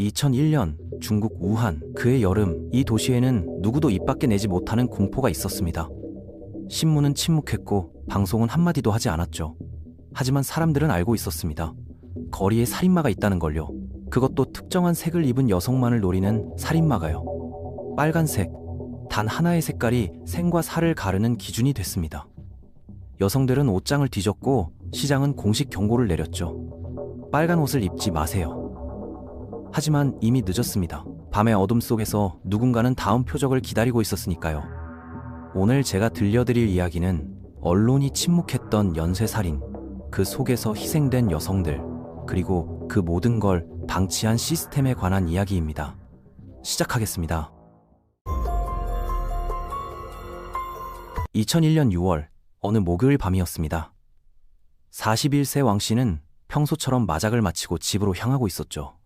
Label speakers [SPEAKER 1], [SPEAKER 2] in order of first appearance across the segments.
[SPEAKER 1] 2001년 중국 우한, 그해 여름, 이 도시에는 누구도 입 밖에 내지 못하는 공포가 있었습니다. 신문은 침묵했고 방송은 한마디도 하지 않았죠. 하지만 사람들은 알고 있었습니다. 거리에 살인마가 있다는 걸요. 그것도 특정한 색을 입은 여성만을 노리는 살인마가요. 빨간색, 단 하나의 색깔이 생과 사를 가르는 기준이 됐습니다. 여성들은 옷장을 뒤졌고 시장은 공식 경고를 내렸죠. 빨간 옷을 입지 마세요. 하지만 이미 늦었습니다. 밤의 어둠 속에서 누군가는 다음 표적을 기다리고 있었으니까요. 오늘 제가 들려드릴 이야기는 언론이 침묵했던 연쇄살인, 그 속에서 희생된 여성들, 그리고 그 모든 걸 방치한 시스템에 관한 이야기입니다. 시작하겠습니다. 2001년 6월, 어느 목요일 밤이었습니다. 41세 왕 씨는 평소처럼 마작을 마치고 집으로 향하고 있었죠.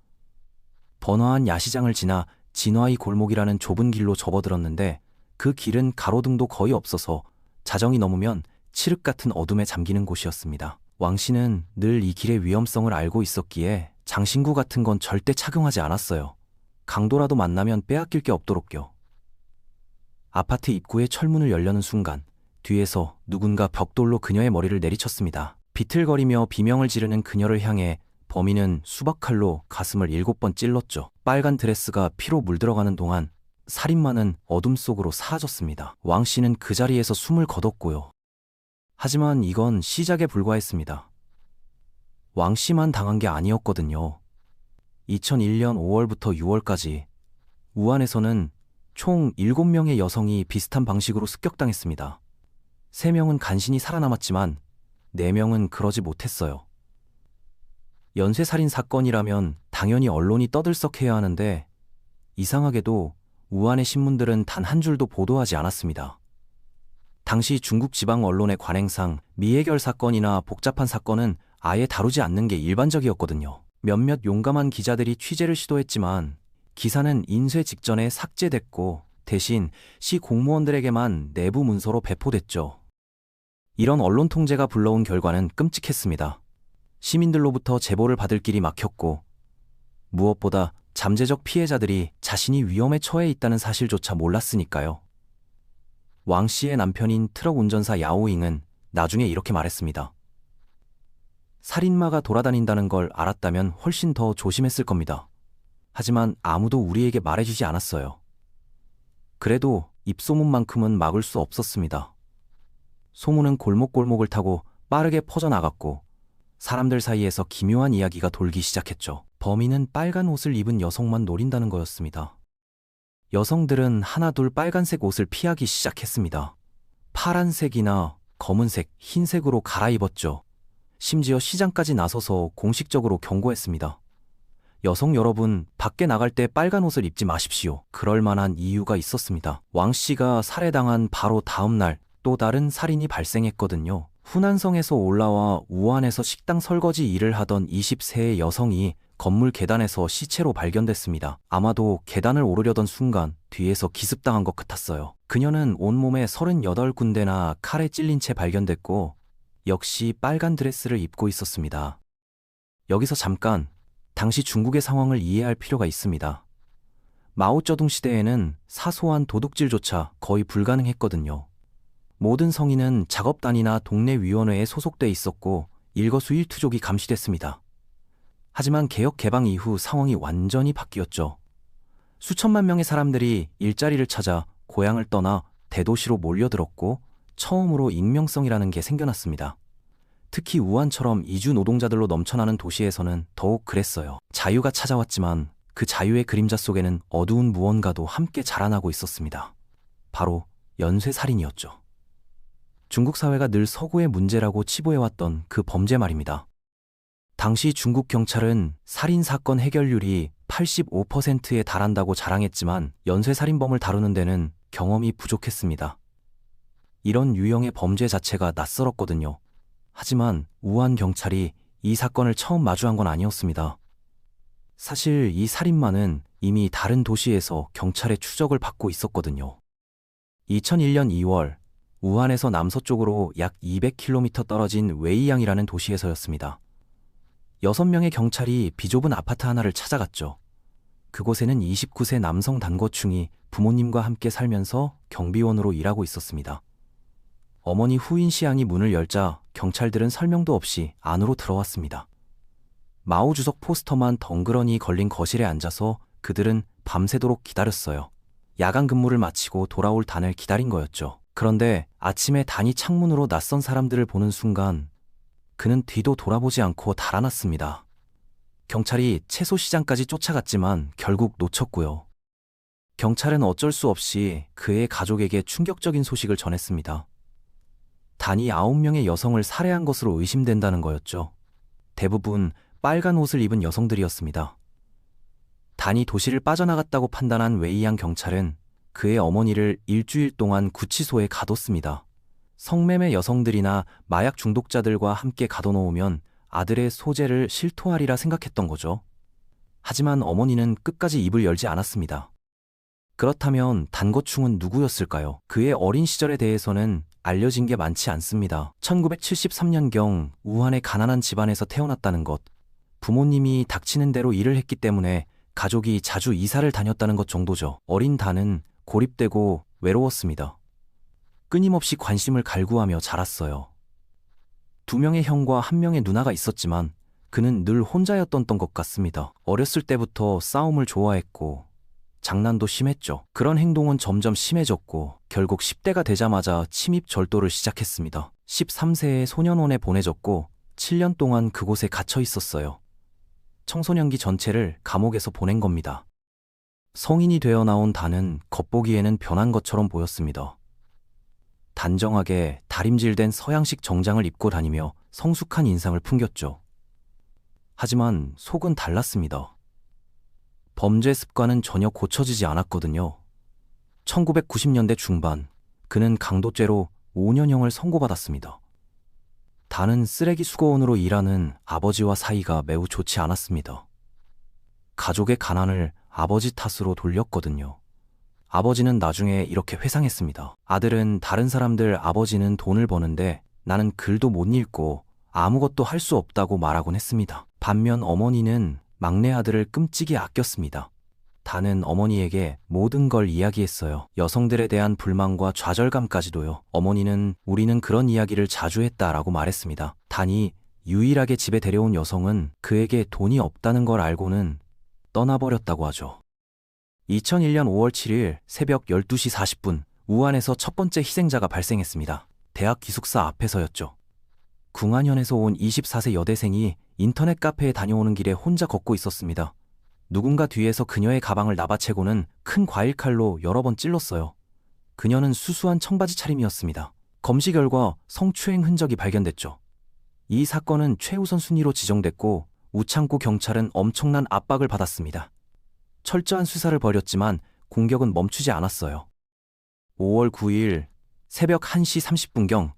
[SPEAKER 1] 번화한 야시장을 지나 진화이 골목이라는 좁은 길로 접어들었는데 그 길은 가로등도 거의 없어서 자정이 넘으면 칠흑 같은 어둠에 잠기는 곳이었습니다. 왕 씨는 늘 이 길의 위험성을 알고 있었기에 장신구 같은 건 절대 착용하지 않았어요. 강도라도 만나면 빼앗길 게 없도록요. 아파트 입구의 철문을 열려는 순간 뒤에서 누군가 벽돌로 그녀의 머리를 내리쳤습니다. 비틀거리며 비명을 지르는 그녀를 향해 범인은 수박칼로 가슴을 7번 찔렀죠. 빨간 드레스가 피로 물들어가는 동안 살인마는 어둠 속으로 사라졌습니다. 왕 씨는 그 자리에서 숨을 거뒀고요. 하지만 이건 시작에 불과했습니다. 왕 씨만 당한 게 아니었거든요. 2001년 5월부터 6월까지 우한에서는 총 7명의 여성이 비슷한 방식으로 습격당했습니다. 3명은 간신히 살아남았지만 4명은 그러지 못했어요. 연쇄살인 사건이라면 당연히 언론이 떠들썩해야 하는데 이상하게도 우한의 신문들은 단 한 줄도 보도하지 않았습니다. 당시 중국 지방 언론의 관행상 미해결 사건이나 복잡한 사건은 아예 다루지 않는 게 일반적이었거든요. 몇몇 용감한 기자들이 취재를 시도했지만 기사는 인쇄 직전에 삭제됐고 대신 시 공무원들에게만 내부 문서로 배포됐죠. 이런 언론 통제가 불러온 결과는 끔찍했습니다. 시민들로부터 제보를 받을 길이 막혔고 무엇보다 잠재적 피해자들이 자신이 위험에 처해 있다는 사실조차 몰랐으니까요. 왕 씨의 남편인 트럭 운전사 야오잉은 나중에 이렇게 말했습니다. 살인마가 돌아다닌다는 걸 알았다면 훨씬 더 조심했을 겁니다. 하지만 아무도 우리에게 말해주지 않았어요. 그래도 입소문만큼은 막을 수 없었습니다. 소문은 골목골목을 타고 빠르게 퍼져나갔고 사람들 사이에서 기묘한 이야기가 돌기 시작했죠. 범인은 빨간 옷을 입은 여성만 노린다는 거였습니다. 여성들은 하나둘 빨간색 옷을 피하기 시작했습니다. 파란색이나 검은색, 흰색으로 갈아입었죠. 심지어 시장까지 나서서 공식적으로 경고했습니다. 여성 여러분, 밖에 나갈 때 빨간 옷을 입지 마십시오. 그럴 만한 이유가 있었습니다. 왕 씨가 살해당한 바로 다음 날 또 다른 살인이 발생했거든요. 후난성에서 올라와 우한에서 식당 설거지 일을 하던 20세의 여성이 건물 계단에서 시체로 발견됐습니다. 아마도 계단을 오르려던 순간 뒤에서 기습당한 것 같았어요. 그녀는 온몸에 38군데나 칼에 찔린 채 발견됐고 역시 빨간 드레스를 입고 있었습니다. 여기서 잠깐 당시 중국의 상황을 이해할 필요가 있습니다. 마오쩌둥 시대에는 사소한 도둑질조차 거의 불가능했거든요. 모든 성인은 작업단이나 동네 위원회에 소속돼 있었고 일거수일투족이 감시됐습니다. 하지만 개혁 개방 이후 상황이 완전히 바뀌었죠. 수천만 명의 사람들이 일자리를 찾아 고향을 떠나 대도시로 몰려들었고 처음으로 익명성이라는 게 생겨났습니다. 특히 우한처럼 이주 노동자들로 넘쳐나는 도시에서는 더욱 그랬어요. 자유가 찾아왔지만 그 자유의 그림자 속에는 어두운 무언가도 함께 자라나고 있었습니다. 바로 연쇄살인이었죠. 중국 사회가 늘 서구의 문제라고 치부해왔던 그 범죄 말입니다. 당시 중국 경찰은 살인사건 해결률이 85%에 달한다고 자랑했지만 연쇄살인범을 다루는 데는 경험이 부족했습니다. 이런 유형의 범죄 자체가 낯설었거든요. 하지만 우한 경찰이 이 사건을 처음 마주한 건 아니었습니다. 사실 이 살인마는 이미 다른 도시에서 경찰의 추적을 받고 있었거든요. 2001년 2월 우한에서 남서쪽으로 약 200km 떨어진 웨이양이라는 도시에서였습니다. 6명의 경찰이 비좁은 아파트 하나를 찾아갔죠. 그곳에는 29세 남성 단거충이 부모님과 함께 살면서 경비원으로 일하고 있었습니다. 어머니 후인 시양이 문을 열자 경찰들은 설명도 없이 안으로 들어왔습니다. 마오 주석 포스터만 덩그러니 걸린 거실에 앉아서 그들은 밤새도록 기다렸어요. 야간 근무를 마치고 돌아올 단을 기다린 거였죠. 그런데 아침에 단이 창문으로 낯선 사람들을 보는 순간 그는 뒤도 돌아보지 않고 달아났습니다. 경찰이 채소 시장까지 쫓아갔지만 결국 놓쳤고요. 경찰은 어쩔 수 없이 그의 가족에게 충격적인 소식을 전했습니다. 단이 9명의 여성을 살해한 것으로 의심된다는 거였죠. 대부분 빨간 옷을 입은 여성들이었습니다. 단이 도시를 빠져나갔다고 판단한 웨이양 경찰은 그의 어머니를 일주일 동안 구치소에 가뒀습니다. 성매매 여성들이나 마약 중독자들과 함께 가둬놓으면 아들의 소재를 실토하리라 생각했던 거죠. 하지만 어머니는 끝까지 입을 열지 않았습니다. 그렇다면 단거충은 누구였을까요? 그의 어린 시절에 대해서는 알려진 게 많지 않습니다. 1973년경 우한의 가난한 집안에서 태어났다는 것, 부모님이 닥치는 대로 일을 했기 때문에 가족이 자주 이사를 다녔다는 것 정도죠. 어린 단은 고립되고 외로웠습니다. 끊임없이 관심을 갈구하며 자랐어요. 2명의 형과 1명의 누나가 있었지만 그는 늘 혼자였던 것 같습니다. 어렸을 때부터 싸움을 좋아했고 장난도 심했죠. 그런 행동은 점점 심해졌고 결국 10대가 되자마자 침입 절도를 시작했습니다. 13세에 소년원에 보내졌고 7년 동안 그곳에 갇혀 있었어요. 청소년기 전체를 감옥에서 보낸 겁니다. 성인이 되어 나온 단은 겉보기에는 변한 것처럼 보였습니다. 단정하게 다림질된 서양식 정장을 입고 다니며 성숙한 인상을 풍겼죠. 하지만 속은 달랐습니다. 범죄 습관은 전혀 고쳐지지 않았거든요. 1990년대 중반, 그는 강도죄로 5년형을 선고받았습니다. 단은 쓰레기 수거원으로 일하는 아버지와 사이가 매우 좋지 않았습니다. 가족의 가난을 아버지 탓으로 돌렸거든요. 아버지는 나중에 이렇게 회상했습니다. 아들은 다른 사람들 아버지는 돈을 버는데 나는 글도 못 읽고 아무것도 할 수 없다고 말하곤 했습니다. 반면 어머니는 막내 아들을 끔찍이 아꼈습니다. 단은 어머니에게 모든 걸 이야기했어요. 여성들에 대한 불만과 좌절감까지도요. 어머니는 우리는 그런 이야기를 자주 했다라고 말했습니다. 단이 유일하게 집에 데려온 여성은 그에게 돈이 없다는 걸 알고는 떠나버렸다고 하죠. 2001년 5월 7일 새벽 12시 40분 우한에서 첫 번째 희생자가 발생했습니다. 대학 기숙사 앞에서였죠. 궁안현에서 온 24세 여대생이 인터넷 카페에 다녀오는 길에 혼자 걷고 있었습니다. 누군가 뒤에서 그녀의 가방을 납아채고는 큰 과일칼로 여러 번 찔렀어요. 그녀는 수수한 청바지 차림이었습니다. 검시 결과 성추행 흔적이 발견됐죠. 이 사건은 최우선 순위로 지정됐고 우창구 경찰은 엄청난 압박을 받았습니다. 철저한 수사를 벌였지만 공격은 멈추지 않았어요. 5월 9일 새벽 1시 30분경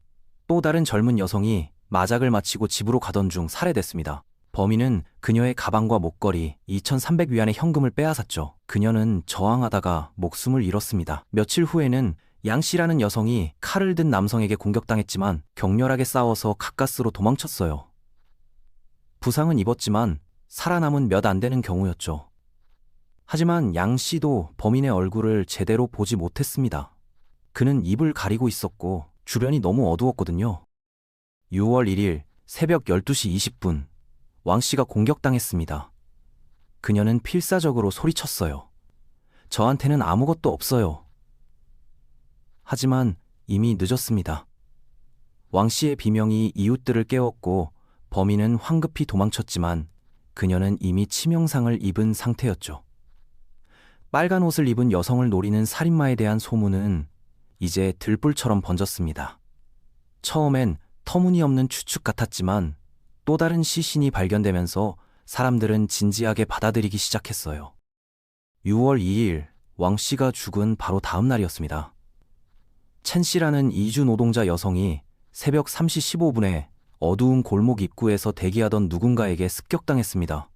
[SPEAKER 1] 또 다른 젊은 여성이 마작을 마치고 집으로 가던 중 살해됐습니다. 범인은 그녀의 가방과 목걸이 2,300위안의 현금을 빼앗았죠. 그녀는 저항하다가 목숨을 잃었습니다. 며칠 후에는 양 씨라는 여성이 칼을 든 남성에게 공격당했지만 격렬하게 싸워서 가까스로 도망쳤어요. 부상은 입었지만 살아남은 몇 안 되는 경우였죠. 하지만 양 씨도 범인의 얼굴을 제대로 보지 못했습니다. 그는 입을 가리고 있었고 주변이 너무 어두웠거든요. 6월 1일 새벽 12시 20분 왕 씨가 공격당했습니다. 그녀는 필사적으로 소리쳤어요. 저한테는 아무것도 없어요. 하지만 이미 늦었습니다. 왕 씨의 비명이 이웃들을 깨웠고 범인은 황급히 도망쳤지만 그녀는 이미 치명상을 입은 상태였죠. 빨간 옷을 입은 여성을 노리는 살인마에 대한 소문은 이제 들불처럼 번졌습니다. 처음엔 터무니없는 추측 같았지만 또 다른 시신이 발견되면서 사람들은 진지하게 받아들이기 시작했어요. 6월 2일 왕 씨가 죽은 바로 다음 날이었습니다. 첸 씨라는 이주 노동자 여성이 새벽 3시 15분에 어두운 골목 입구에서 대기하던 누군가에게 습격당했습니다.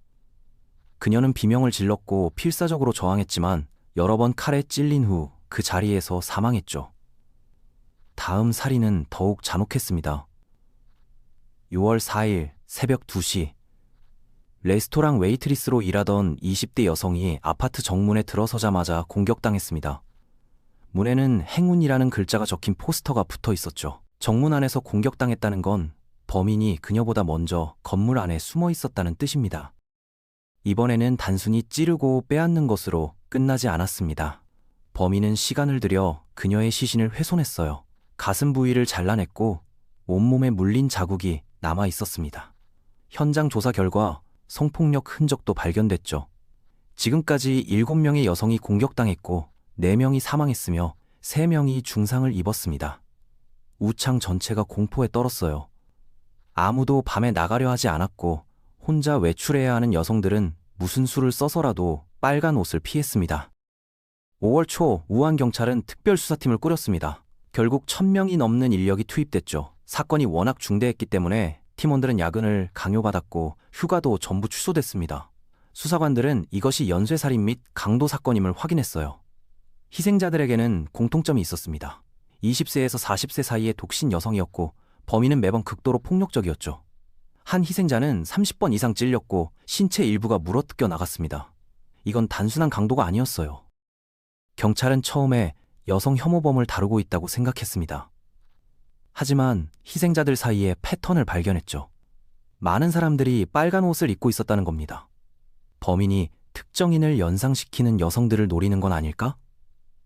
[SPEAKER 1] 그녀는 비명을 질렀고 필사적으로 저항했지만 여러 번 칼에 찔린 후 그 자리에서 사망했죠. 다음 살인은 더욱 잔혹했습니다. 6월 4일 새벽 2시 레스토랑 웨이트리스로 일하던 20대 여성이 아파트 정문에 들어서자마자 공격당했습니다. 문에는 행운이라는 글자가 적힌 포스터가 붙어 있었죠. 정문 안에서 공격당했다는 건 범인이 그녀보다 먼저 건물 안에 숨어 있었다는 뜻입니다. 이번에는 단순히 찌르고 빼앗는 것으로 끝나지 않았습니다. 범인은 시간을 들여 그녀의 시신을 훼손했어요. 가슴 부위를 잘라냈고 온몸에 물린 자국이 남아 있었습니다. 현장 조사 결과 성폭력 흔적도 발견됐죠. 지금까지 7명의 여성이 공격당했고 4명이 사망했으며 3명이 중상을 입었습니다. 우창 전체가 공포에 떨었어요. 아무도 밤에 나가려 하지 않았고 혼자 외출해야 하는 여성들은 무슨 수를 써서라도 빨간 옷을 피했습니다. 5월 초 우한경찰은 특별수사팀을 꾸렸습니다. 결국 1000명이 넘는 인력이 투입됐죠. 사건이 워낙 중대했기 때문에 팀원들은 야근을 강요받았고 휴가도 전부 취소됐습니다. 수사관들은 이것이 연쇄살인 및 강도 사건임을 확인했어요. 희생자들에게는 공통점이 있었습니다. 20세에서 40세 사이의 독신 여성이었고 범인은 매번 극도로 폭력적이었죠. 한 희생자는 30번 이상 찔렸고 신체 일부가 물어뜯겨 나갔습니다. 이건 단순한 강도가 아니었어요. 경찰은 처음에 여성 혐오범을 다루고 있다고 생각했습니다. 하지만 희생자들 사이에 패턴을 발견했죠. 많은 사람들이 빨간 옷을 입고 있었다는 겁니다. 범인이 특정인을 연상시키는 여성들을 노리는 건 아닐까?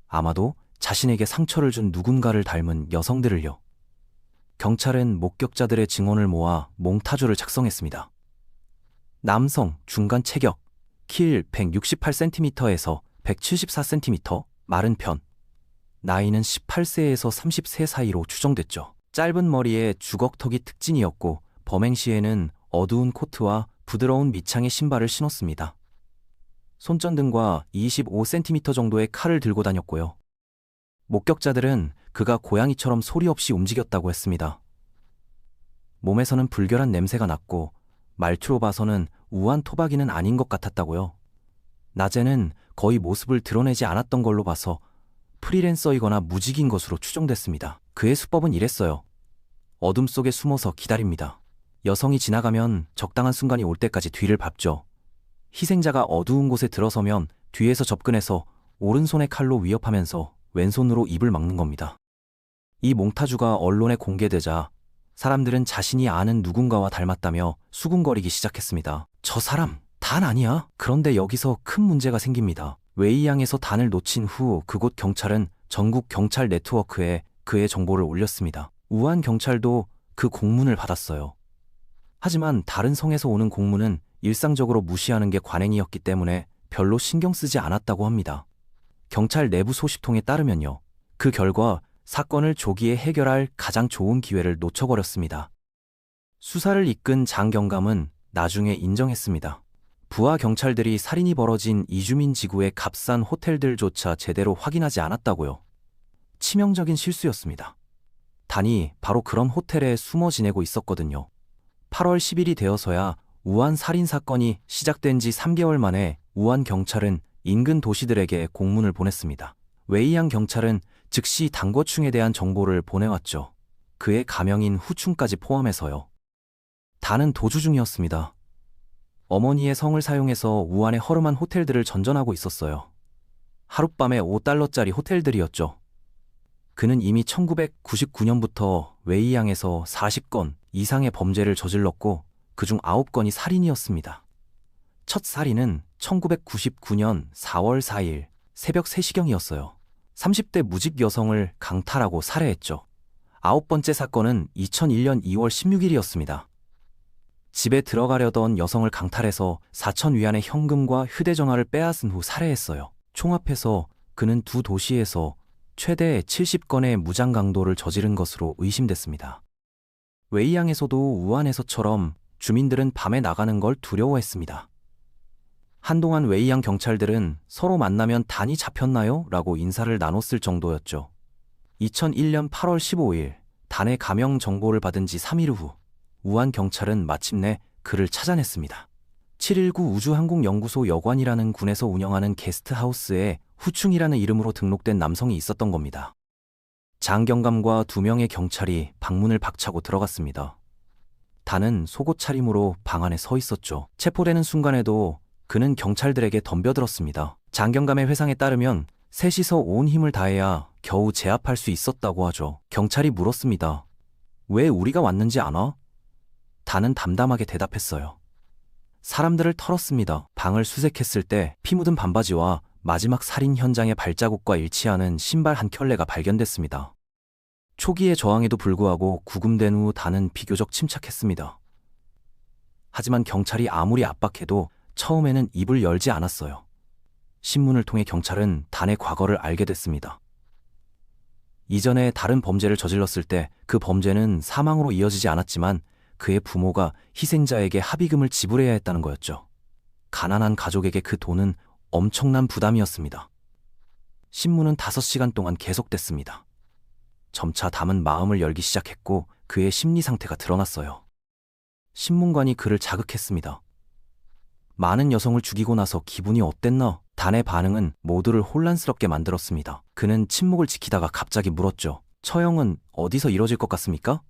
[SPEAKER 1] 아마도 자신에게 상처를 준 누군가를 닮은 여성들을요. 경찰은 목격자들의 증언을 모아 몽타주를 작성했습니다. 남성, 중간 체격, 키 168cm에서 174cm, 마른 편. 나이는 18세에서 30세 사이로 추정됐죠. 짧은 머리에 주걱턱이 특징이었고 범행 시에는 어두운 코트와 부드러운 밑창의 신발을 신었습니다. 손전등과 25cm 정도의 칼을 들고 다녔고요. 목격자들은 그가 고양이처럼 소리 없이 움직였다고 했습니다. 몸에서는 불결한 냄새가 났고 말투로 봐서는 우한 토박이는 아닌 것 같았다고요. 낮에는 거의 모습을 드러내지 않았던 걸로 봐서 프리랜서이거나 무직인 것으로 추정됐습니다. 그의 수법은 이랬어요. 어둠 속에 숨어서 기다립니다. 여성이 지나가면 적당한 순간이 올 때까지 뒤를 밟죠. 희생자가 어두운 곳에 들어서면 뒤에서 접근해서 오른손의 칼로 위협하면서 왼손으로 입을 막는 겁니다. 이 몽타주가 언론에 공개되자 사람들은 자신이 아는 누군가와 닮았다며 수군거리기 시작했습니다. 저 사람, 단 아니야? 그런데 여기서 큰 문제가 생깁니다. 웨이양에서 단을 놓친 후 그곳 경찰은 전국 경찰 네트워크에 그의 정보를 올렸습니다. 우한 경찰도 그 공문을 받았어요. 하지만 다른 성에서 오는 공문은 일상적으로 무시하는 게 관행이었기 때문에 별로 신경 쓰지 않았다고 합니다. 경찰 내부 소식통에 따르면요. 그 결과 사건을 조기에 해결할 가장 좋은 기회를 놓쳐버렸습니다. 수사를 이끈 장 경감은 나중에 인정했습니다. 부하 경찰들이 살인이 벌어진 이주민 지구의 값싼 호텔들조차 제대로 확인하지 않았다고요. 치명적인 실수였습니다. 단이 바로 그런 호텔에 숨어 지내고 있었거든요. 8월 10일이 되어서야 우한 살인 사건이 시작된 지 3개월 만에 우한 경찰은 인근 도시들에게 공문을 보냈습니다. 웨이양 경찰은 즉시 당거충에 대한 정보를 보내왔죠. 그의 가명인 후충까지 포함해서요. 단은 도주 중이었습니다. 어머니의 성을 사용해서 우한의 허름한 호텔들을 전전하고 있었어요. 하룻밤에 $5짜리 호텔들이었죠. 그는 이미 1999년부터 웨이양에서 40건 이상의 범죄를 저질렀고 그중 9건이 살인이었습니다. 첫 살인은 1999년 4월 4일 새벽 3시경이었어요. 30대 무직 여성을 강탈하고 살해했죠. 9번째 사건은 2001년 2월 16일이었습니다. 집에 들어가려던 여성을 강탈해서 4천 위안의 현금과 휴대전화를 빼앗은 후 살해했어요. 총합해서 그는 두 도시에서 최대 70건의 무장 강도를 저지른 것으로 의심됐습니다. 웨이양에서도 우한에서처럼 주민들은 밤에 나가는 걸 두려워했습니다. 한동안 웨이양 경찰들은 서로 만나면 단이 잡혔나요? 라고 인사를 나눴을 정도였죠. 2001년 8월 15일 단의 가명 정보를 받은 지 3일 후 우한 경찰은 마침내 그를 찾아냈습니다. 719 우주항공연구소 여관이라는 군에서 운영하는 게스트하우스에 후충이라는 이름으로 등록된 남성이 있었던 겁니다. 장 경감과 2명의 경찰이 방문을 박차고 들어갔습니다. 단은 속옷 차림으로 방 안에 서 있었죠. 체포되는 순간에도 그는 경찰들에게 덤벼들었습니다. 장경감의 회상에 따르면 셋이서 온 힘을 다해야 겨우 제압할 수 있었다고 하죠. 경찰이 물었습니다. 왜 우리가 왔는지 아나? 단은 담담하게 대답했어요. 사람들을 털었습니다. 방을 수색했을 때 피 묻은 반바지와 마지막 살인 현장의 발자국과 일치하는 신발 한 켤레가 발견됐습니다. 초기의 저항에도 불구하고 구금된 후 단은 비교적 침착했습니다. 하지만 경찰이 아무리 압박해도 처음에는 입을 열지 않았어요. 신문을 통해 경찰은 단의 과거를 알게 됐습니다. 이전에 다른 범죄를 저질렀을 때 그 범죄는 사망으로 이어지지 않았지만 그의 부모가 희생자에게 합의금을 지불해야 했다는 거였죠. 가난한 가족에게 그 돈은 엄청난 부담이었습니다. 신문은 5시간 동안 계속됐습니다. 점차 담은 마음을 열기 시작했고 그의 심리 상태가 드러났어요. 신문관이 그를 자극했습니다. 많은 여성을 죽이고 나서 기분이 어땠나? 단의 반응은 모두를 혼란스럽게 만들었습니다. 그는 침묵을 지키다가 갑자기 물었죠. 처형은 어디서 이뤄질 것 같습니까?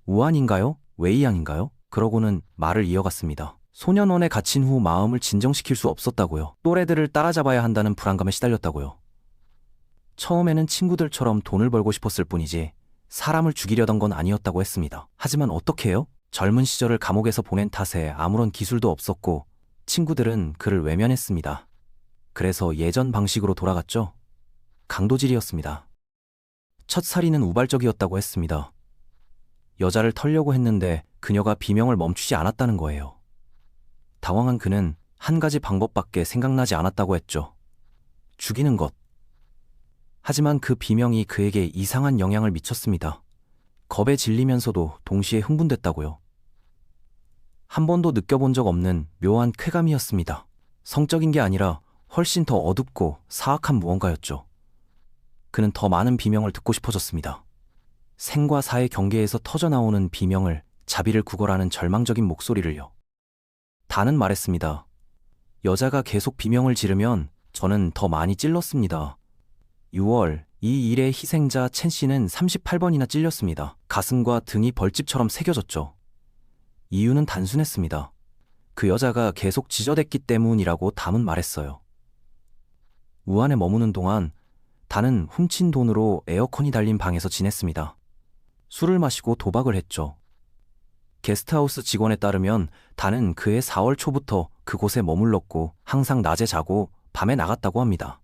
[SPEAKER 1] 우한인가요? 웨이양인가요? 그러고는 말을 이어갔습니다. 소년원에 갇힌 후 마음을 진정시킬 수 없었다고요. 또래들을 따라잡아야 한다는 불안감에 시달렸다고요. 처음에는 친구들처럼 돈을 벌고 싶었을 뿐이지 사람을 죽이려던 건 아니었다고 했습니다. 하지만 어떻게 해요? 젊은 시절을 감옥에서 보낸 탓에 아무런 기술도 없었고 친구들은 그를 외면했습니다. 그래서 예전 방식으로 돌아갔죠. 강도질이었습니다. 첫 살인은 우발적이었다고 했습니다. 여자를 털려고 했는데 그녀가 비명을 멈추지 않았다는 거예요. 당황한 그는 한 가지 방법밖에 생각나지 않았다고 했죠. 죽이는 것. 하지만 그 비명이 그에게 이상한 영향을 미쳤습니다. 겁에 질리면서도 동시에 흥분됐다고요. 한 번도 느껴본 적 없는 묘한 쾌감이었습니다. 성적인 게 아니라 훨씬 더 어둡고 사악한 무언가였죠. 그는 더 많은 비명을 듣고 싶어졌습니다. 생과 사의 경계에서 터져나오는 비명을, 자비를 구걸하는 절망적인 목소리를요. 단은 말했습니다. 여자가 계속 비명을 지르면 저는 더 많이 찔렀습니다. 6월, 이 일의 희생자 첸 씨는 38번이나 찔렸습니다. 가슴과 등이 벌집처럼 새겨졌죠. 이유는 단순했습니다. 그 여자가 계속 지저댔기 때문이라고 담은 말했어요. 우한에 머무는 동안 단은 훔친 돈으로 에어컨이 달린 방에서 지냈습니다. 술을 마시고 도박을 했죠. 게스트하우스 직원에 따르면 단은 그해 4월 초부터 그곳에 머물렀고 항상 낮에 자고 밤에 나갔다고 합니다.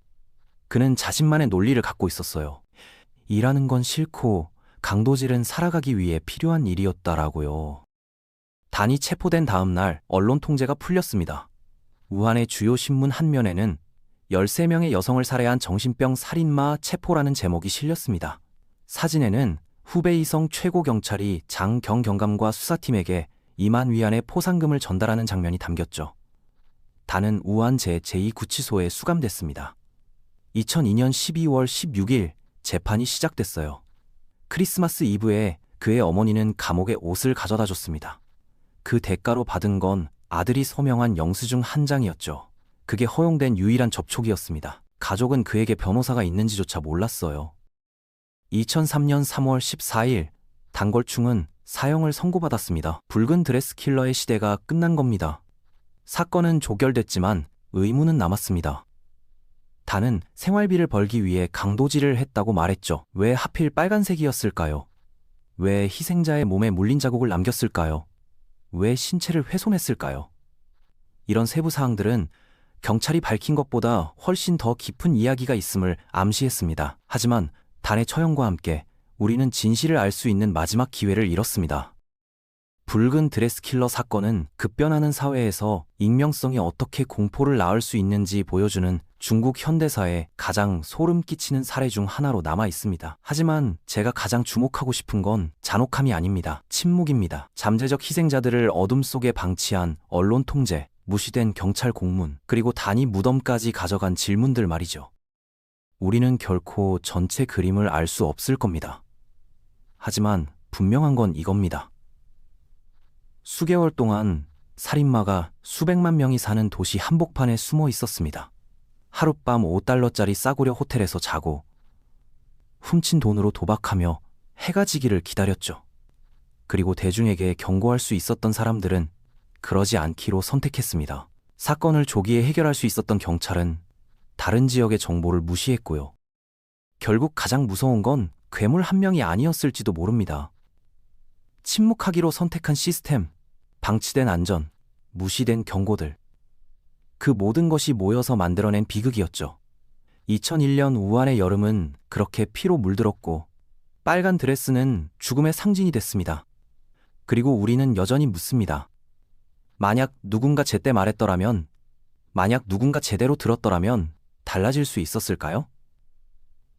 [SPEAKER 1] 그는 자신만의 논리를 갖고 있었어요. 일하는 건 싫고 강도질은 살아가기 위해 필요한 일이었다라고요. 단이 체포된 다음 날 언론 통제가 풀렸습니다. 우한의 주요 신문 한 면에는 13명의 여성을 살해한 정신병 살인마 체포라는 제목이 실렸습니다. 사진에는 후베이성 최고 경찰이 장경 경감과 수사팀에게 2만 위안의 포상금을 전달하는 장면이 담겼죠. 단은 우한 제2구치소에 수감됐습니다. 2002년 12월 16일 재판이 시작됐어요. 크리스마스 이브에 그의 어머니는 감옥에 옷을 가져다 줬습니다. 그 대가로 받은 건 아들이 서명한 영수증 한 장이었죠. 그게 허용된 유일한 접촉이었습니다. 가족은 그에게 변호사가 있는지조차 몰랐어요. 2003년 3월 14일 단골충은 사형을 선고받았습니다. 붉은 드레스 킬러의 시대가 끝난 겁니다. 사건은 조결됐지만 의문은 남았습니다. 단은 생활비를 벌기 위해 강도질을 했다고 말했죠. 왜 하필 빨간색이었을까요? 왜 희생자의 몸에 물린 자국을 남겼을까요? 왜 신체를 훼손했을까요? 이런 세부 사항들은 경찰이 밝힌 것보다 훨씬 더 깊은 이야기가 있음을 암시했습니다. 하지만 단의 처형과 함께 우리는 진실을 알 수 있는 마지막 기회를 잃었습니다. 붉은 드레스 킬러 사건은 급변하는 사회에서 익명성이 어떻게 공포를 낳을 수 있는지 보여주는 중국 현대사의 가장 소름 끼치는 사례 중 하나로 남아 있습니다. 하지만 제가 가장 주목하고 싶은 건 잔혹함이 아닙니다. 침묵입니다. 잠재적 희생자들을 어둠 속에 방치한 언론 통제, 무시된 경찰 공문, 그리고 단이 무덤까지 가져간 질문들 말이죠. 우리는 결코 전체 그림을 알 수 없을 겁니다. 하지만 분명한 건 이겁니다. 수개월 동안 살인마가 수백만 명이 사는 도시 한복판에 숨어 있었습니다. 하룻밤 5달러짜리 싸구려 호텔에서 자고 훔친 돈으로 도박하며 해가 지기를 기다렸죠. 그리고 대중에게 경고할 수 있었던 사람들은 그러지 않기로 선택했습니다. 사건을 조기에 해결할 수 있었던 경찰은 다른 지역의 정보를 무시했고요. 결국 가장 무서운 건 괴물 한 명이 아니었을지도 모릅니다. 침묵하기로 선택한 시스템, 방치된 안전, 무시된 경고들. 그 모든 것이 모여서 만들어낸 비극이었죠. 2001년 우한의 여름은 그렇게 피로 물들었고 빨간 드레스는 죽음의 상징이 됐습니다. 그리고 우리는 여전히 묻습니다. 만약 누군가 제때 말했더라면, 만약 누군가 제대로 들었더라면 달라질 수 있었을까요?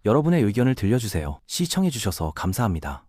[SPEAKER 1] 여러분의 의견을 들려주세요. 시청해주셔서 감사합니다.